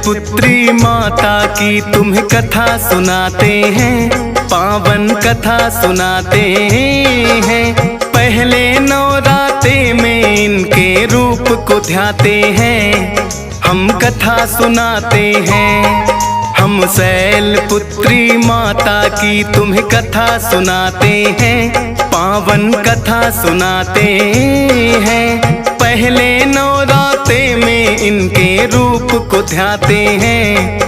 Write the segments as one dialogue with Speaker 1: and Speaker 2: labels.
Speaker 1: पुत्री माता की तुम्हें कथा सुनाते हैं, पावन कथा सुनाते हैं। पहले नवराते में इनके रूप को ध्याते हैं, हम कथा सुनाते हैं। हम शैल पुत्री माता की तुम्हें कथा सुनाते हैं, पावन कथा सुनाते हैं। पहले नवराते में इनके रूप को ध्याते हैं,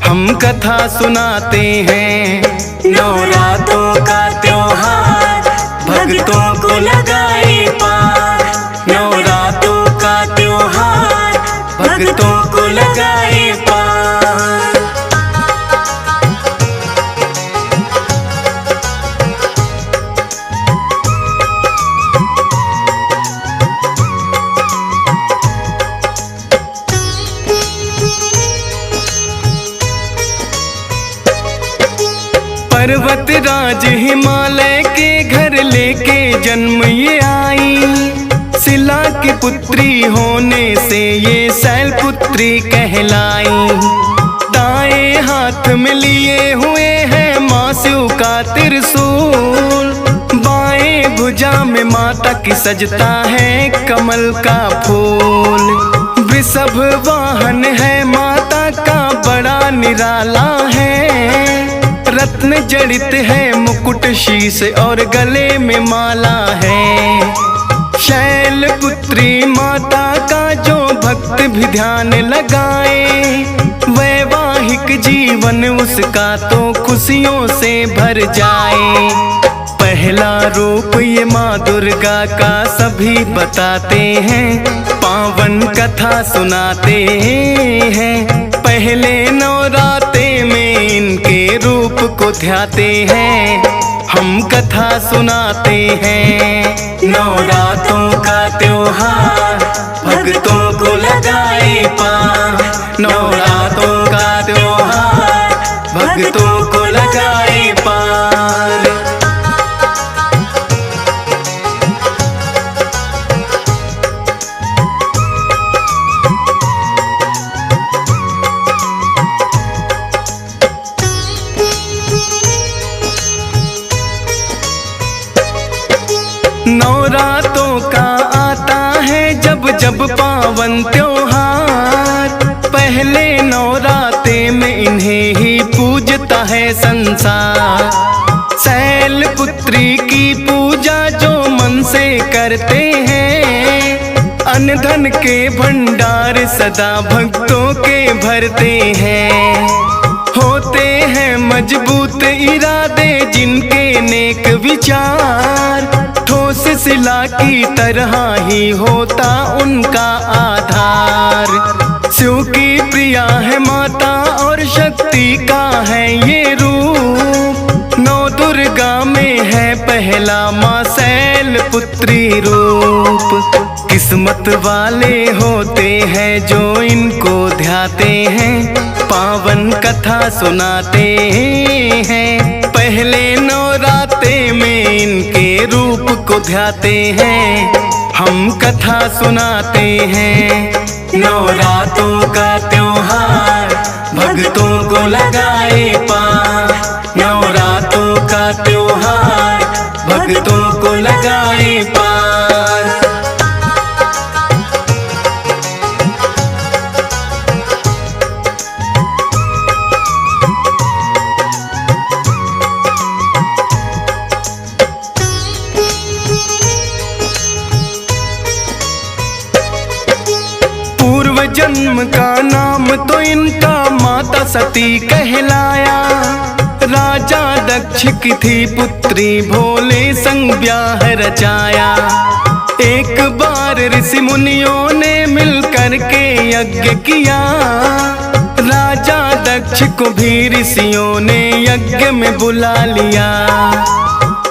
Speaker 1: हम कथा सुनाते हैं।
Speaker 2: नवरात्रों का त्योहार भक्तों को लगाए पार, नवरात्रों का त्योहार भक्तों को लगाए पार।
Speaker 1: पर्वत राज हिमालय के घर लेके जन्म ये आई, शिला की पुत्री होने से ये शैल पुत्री कहलाई। दाएं हाथ में लिए हुए हैं माँ शिव का त्रिशूल, बाएं भुजा में माता की सजता है कमल का फूल। वृषभ वाहन है माता का बड़ा निराला है, रत्न जड़ित है मुकुट शीश और गले में माला है। शैल पुत्री माता का जो भक्त भी ध्यान लगाए, वैवाहिक जीवन उसका तो खुशियों से भर जाए। पहला रूप ये माँ दुर्गा का सभी बताते हैं, पावन कथा सुनाते हैं। पहले नवराते में इनके रूप को ध्याते हैं, हम कथा सुनाते हैं।
Speaker 2: नवरात्रों का त्योहार भक्तों को लगाए पार, नवरात्रों का त्योहार भक्तों को लगाए पार।
Speaker 1: नवरातों का आता है जब जब पावन त्योहार, पहले नवराते में इन्हें ही पूजता है संसार। शैल पुत्री की पूजा जो मन से करते हैं, अन्न धन के भंडार सदा भक्तों के भरते हैं। होते हैं मजबूत इरादे जिनके नेक विचार, ठोस शिला की तरह ही होता उनका आधार। शिव की प्रिया है माता और शक्ति का है ये रूप, नौ दुर्गा में है पहला माँ शैल पुत्री रूप। किस्मत वाले होते हैं जो इनको ध्याते हैं, पावन कथा सुनाते हैं। पहले नवराते में इनके रूप को ध्याते हैं, हम कथा सुनाते हैं।
Speaker 2: नवरात्रों का त्योहार भक्तों को लगाए पार, नवरात्रों का त्योहार भक्तों को लगाए पार।
Speaker 1: जन्म का नाम तो इनका माता सती कहलाया, राजा दक्ष की थी पुत्री भोले संग ब्याह रचाया। एक बार ऋषि मुनियों ने मिलकर के यज्ञ किया, राजा दक्ष को भी ऋषियों ने यज्ञ में बुला लिया।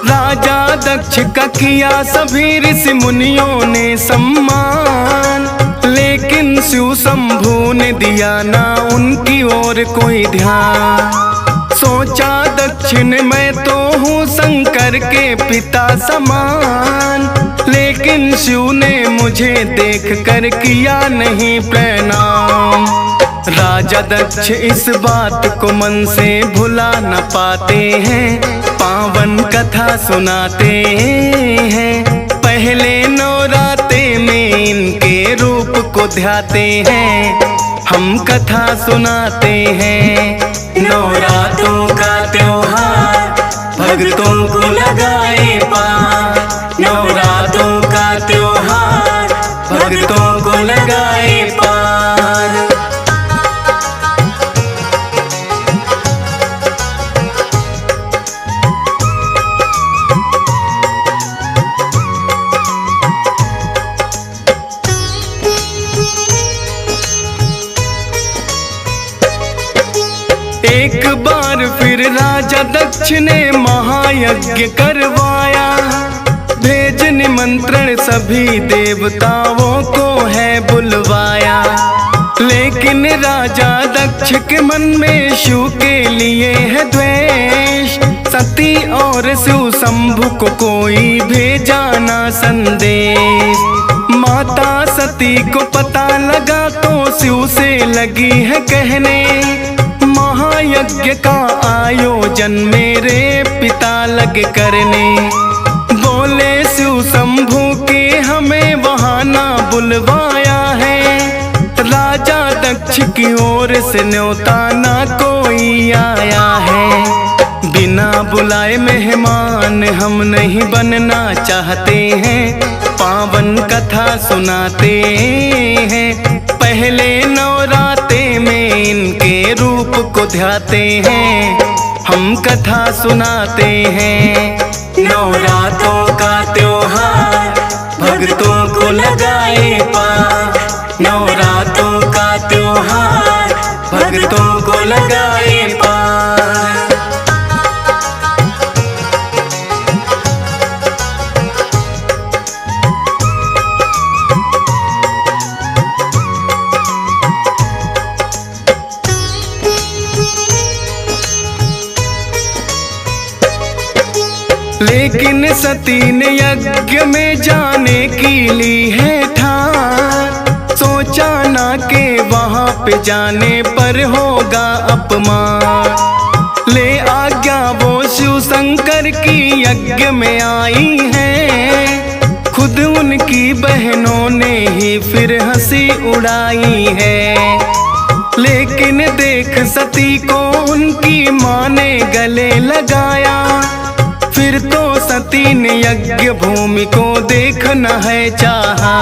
Speaker 1: राजा दक्ष का किया सभी ऋषि मुनियों ने सम्मान, लेकिन शिव शंभू ने दिया ना उनकी ओर कोई ध्यान। सोचा दक्षिण मैं तो हूँ शंकर के पिता समान, लेकिन शिव ने मुझे देख कर किया नहीं प्रणाम। राजा दक्ष इस बात को मन से भुला न पाते हैं, पावन कथा सुनाते हैं। पहले नवरात्रे में इनके रूप को ध्याते हैं, हम कथा सुनाते हैं।
Speaker 2: नवरात्रों का त्योहार भक्तों को लगाए पार, नवरात्रों का त्योहार भक्तों को लगाए पार।
Speaker 1: एक बार फिर राजा दक्ष ने महायज्ञ करवाया, भेज निमंत्रण सभी देवताओं को है बुलवाया। लेकिन राजा दक्ष के मन में शिव के लिए है द्वेष, सती और शिव शंभु को कोई भेजा ना संदेश। माता सती को पता लगा तो शिव से लगी है कहने, महायज्ञ का आयोजन मेरे पिता लगे करने। बोले शिव शंभु के हमें वहाँ ना बुलवाया है, राजा दक्ष की ओर से न्योता ना कोई आया है। बिना बुलाए मेहमान हम नहीं बनना चाहते हैं, पावन कथा सुनाते हैं। पहले नवरात्रे में इनके रूप को ध्याते हैं, हम कथा सुनाते हैं।
Speaker 2: नवरात्रों का त्योहार भक्तों को लगाए पार, नवरात्रों का त्योहार भक्तों को लगाए पार।
Speaker 1: लेकिन सती ने यज्ञ में जाने की ली है ठान, सोचा ना के वहाँ पे जाने पर होगा अपमान। ले आज्ञा वो शिव शंकर की यज्ञ में आई है, खुद उनकी बहनों ने ही फिर हंसी उड़ाई है। लेकिन देख सती को उनकी माँ ने गले लगाया, फिर तो सती ने यज्ञ भूमि को देखना है चाहा।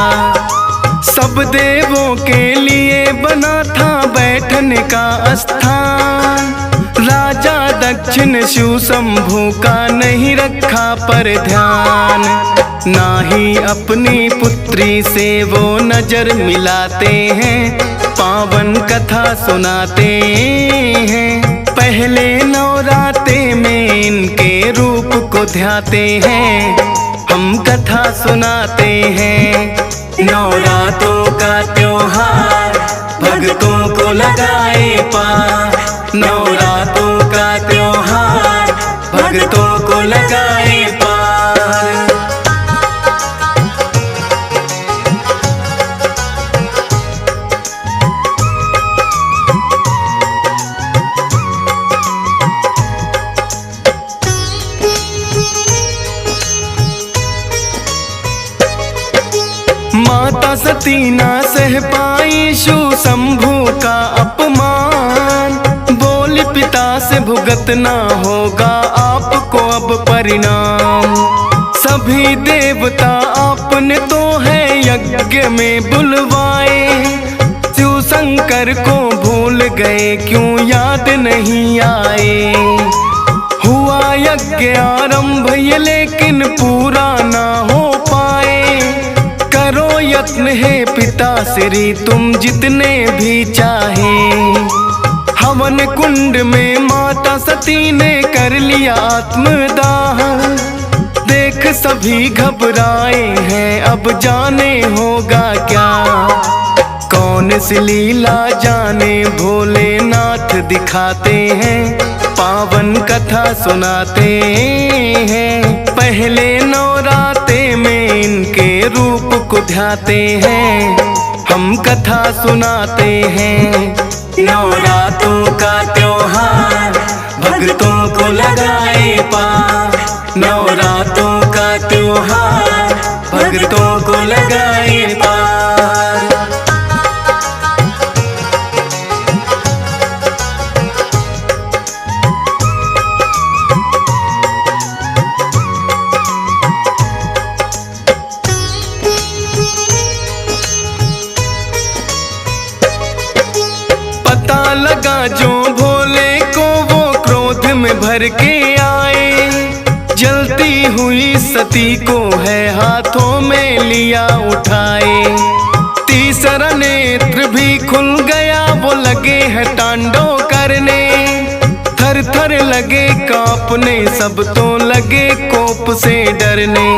Speaker 1: सब देवों के लिए बना था बैठने का स्थान, राजा दक्ष ने शिव शंभु का नहीं रखा पर ध्यान। ना ही अपनी पुत्री से वो नजर मिलाते हैं, पावन कथा सुनाते हैं। पहले नवरात्रे में इनके रूप को ध्याते हैं, हम कथा सुनाते हैं।
Speaker 2: नवरात्रों का त्योहार भक्तों को लगाए पार, नवरात्रों का त्योहार भक्तों को लगाए पार।
Speaker 1: माता सती ना सह पाई शिव शंभु का अपमान, बोली पिता से भुगतना होगा आपको अब परिणाम। सभी देवता आपने तो है यज्ञ में बुलवाए, शिव शंकर को भूल गए क्यों याद नहीं आए। हुआ यज्ञ आरंभ ये लेकिन पूरा ना हो पाए, करो यत्न है पिता श्री तुम जितने भी चाहे। हवन कुंड में माता सती ने कर लिया आत्मदाह, देख सभी घबराए हैं अब जाने होगा क्या। कौन सी लीला जाने भोलेनाथ दिखाते हैं, पावन कथा सुनाते हैं। पहले नवरात्रे में इनके रूप को ध्याते हैं, हम कथा सुनाते हैं।
Speaker 2: नवरात्रों का त्योहार भक्तों को लगाए पार, नवरात्रों का त्योहार भक्तों को लगाए पार।
Speaker 1: पता लगा जो भोले को वो क्रोध में भर के आए, जलती हुई सती को है हाथों में लिया उठाए। तीसरा नेत्र भी खुल गया, वो लगे हैं तांडव करने, थर थर लगे कांपने, सब तो लगे कोप से डरने।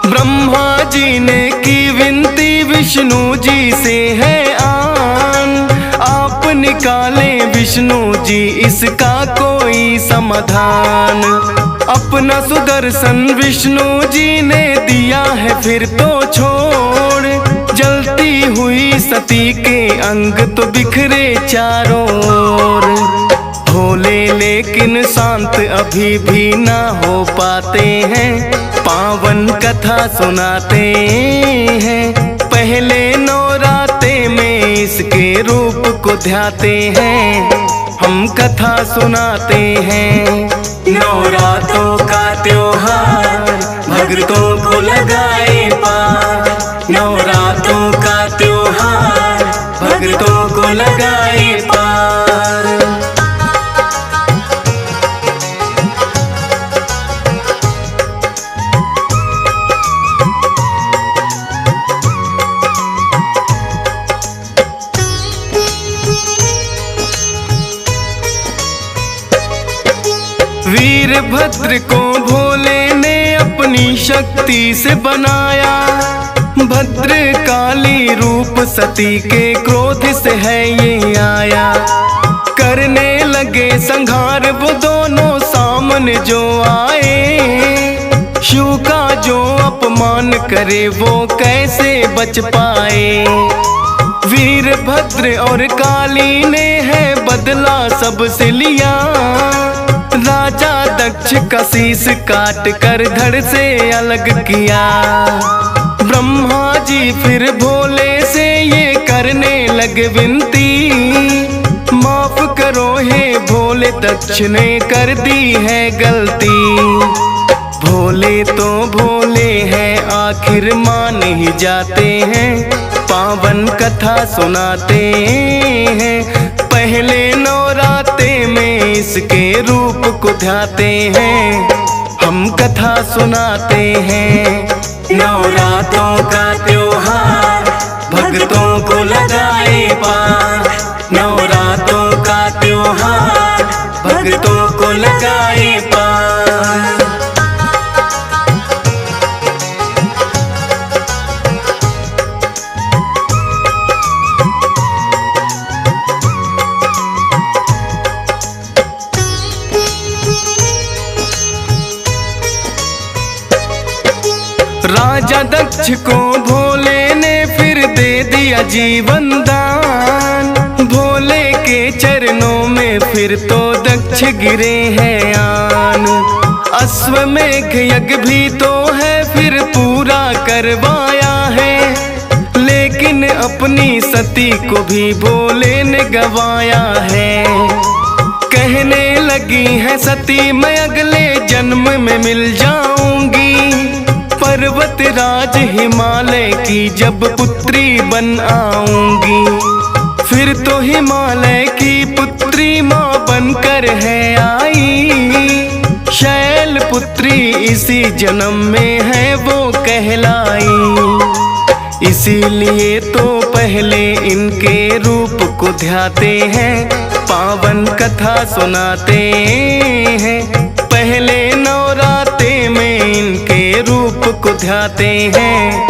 Speaker 1: ब्रह्मा जी ने की विनती विष्णु जी से है आन, आप निकाले विष्णु जी इसका कोई समाधान। अपना सुदर्शन विष्णु जी ने दिया है फिर तो छोड़, जलती हुई सती के अंग तो बिखरे चारों ओर। भोले लेकिन शांत अभी भी ना हो पाते हैं, पावन कथा सुनाते हैं। पहले नवरात्रे में इसके रूप को ध्याते हैं, हम कथा सुनाते हैं।
Speaker 2: नवरात्रों का त्योहार भक्तों को लगाए पार, नवरात्रों का त्योहार भक्तों को लगाए पार।
Speaker 1: वीरभद्र को भोले ने अपनी शक्ति से बनाया, भद्रकाली रूप सती के क्रोध से है ये आया। करने लगे संहार वो दोनों सामने जो आए, शिव का जो अपमान करे वो कैसे बच पाए। वीरभद्र और काली ने है बदला सबसे लिया, राजा दक्ष का शीश काट कर धड़ से अलग किया। ब्रह्मा जी फिर भोले से ये करने लगे विनती, माफ करो हे भोले दक्ष ने कर दी है गलती। भोले तो भोले हैं आखिर मान ही जाते हैं, पावन कथा सुनाते हैं। पहले नवरात्रे में इसके रूप को ध्याते हैं, हम कथा सुनाते हैं।
Speaker 2: नवरात्रों का त्योहार भक्तों को लगाए पार, नवरात्रों का त्योहार भक्तों को लगाए पार।
Speaker 1: राजा दक्ष को भोले ने फिर दे दिया जीवन दान, भोले के चरणों में फिर तो दक्ष गिरे हैं आन। अश्वमेघ यज्ञ भी तो है फिर पूरा करवाया है, लेकिन अपनी सती को भी भोले ने गवाया है। कहने लगी है सती मैं अगले जन्म में मिल जाऊंगी, पर्वत राज हिमालय की जब पुत्री बन आऊंगी। फिर तो हिमालय की पुत्री माँ बनकर है आई, शैल पुत्री इसी जन्म में है वो कहलाई। इसीलिए तो पहले इनके रूप को ध्याते हैं, पावन कथा सुनाते हैं। पहले नवरात्रे में इनके रूप को ध्याते हैं,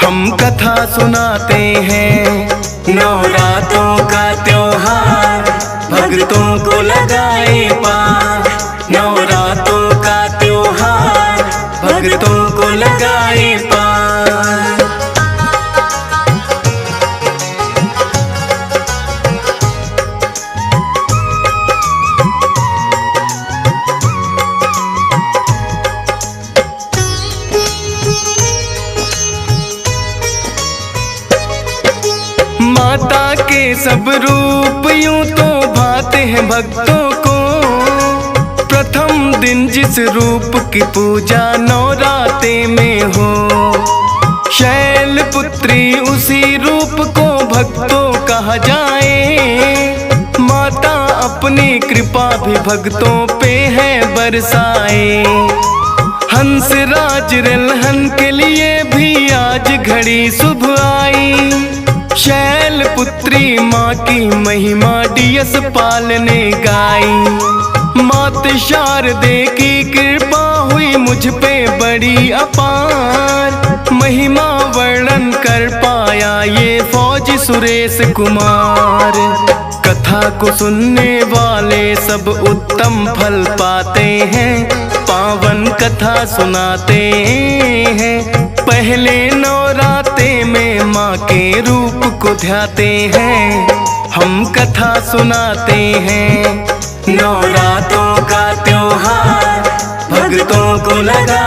Speaker 1: हम कथा सुनाते हैं।
Speaker 2: नवरात्रों का त्योहार भक्तों को लगाए पार, नवरात्रों का त्योहार भक्तों को लगाए पार।
Speaker 1: सब रूप यूं तो भाते हैं भक्तों को। प्रथम दिन जिस रूप की पूजा नवराते में हो, शैलपुत्री उसी रूप को भक्तों कहा जाए। माता अपनी कृपा भी भक्तों पे है बरसाए। हंसराज रलहन के लिए भी आज घड़ी शुभ आई। शैलपुत्री माँ की महिमा डीएस पाल ने गाई। मात शारदे की कृपा हुई मुझ पे बड़ी अपार। महिमा वर्णन कर पाया ये फौजी सुरेश कुमार। कथा को सुनने वाले सब उत्तम फल पाते हैं। पावन कथा सुनाते हैं। पहले नवराते में माँ के रूप को ध्याते हैं। हम कथा सुनाते हैं।
Speaker 2: नवरातों का त्योहार भक्तों को लगा